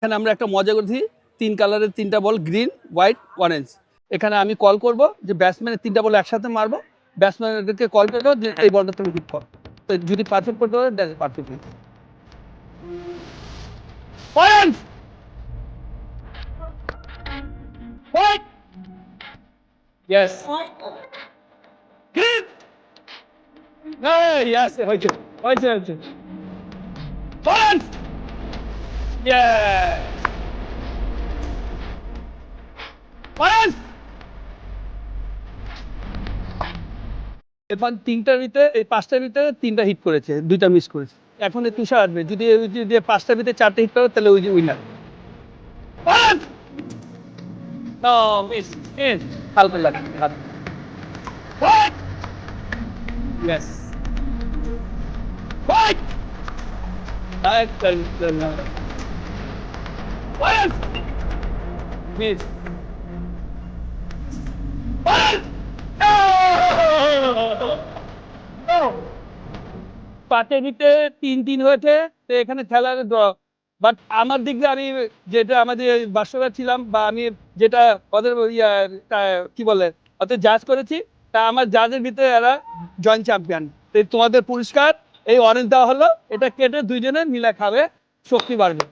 এখানে আমরা একটা মজা করেছি, 3 কালারের 3টা বল, গ্রিন, হোয়াইট, অরেঞ্জ। এখানে আমি কল করব যে ব্যাটসম্যানের 3টা বল একসাথে মারবো, ব্যাটসম্যানদেরকে কল করবো যে এই বলটা তুমি হিট কর। তো যদি পারফেক্ট করতে পারে that's perfect. Orange, white, yes, green, yes, হয়েছে হয়েছে হয়েছে, অরেঞ্জ, ইয়েস, অরেঞ্জ। এরপর 3টার ভিতরে, এই 5টার ভিতরে 3টা হিট করেছে, 2টা মিস করেছে। এখন এই তুষার আসবে, যদি 5টার ভিতরে 4টে হিট করে তাহলে ওই যে উইনার। নো, মিস, মিস, হালকা লাগে হাত। ইয়েস, মিস, পাঁচের ভিতরে 3-3 হয়েছে, তো এখানে খেলার ড্র। বাট আমার দিক দিয়ে আমি যেটা আমাদের বাস্তবে ছিলাম, বা আমি যেটা ওদের কি বলে ওদের জাজ করেছি, তা আমার জাজের ভিতরে এরা জয়েন্ট চ্যাম্পিয়ন। তো তোমাদের পুরস্কার এই অরেঞ্জ দেওয়া হলো, এটা কেটে দুইজনে মিলে খাবে, শক্তি বাড়বে।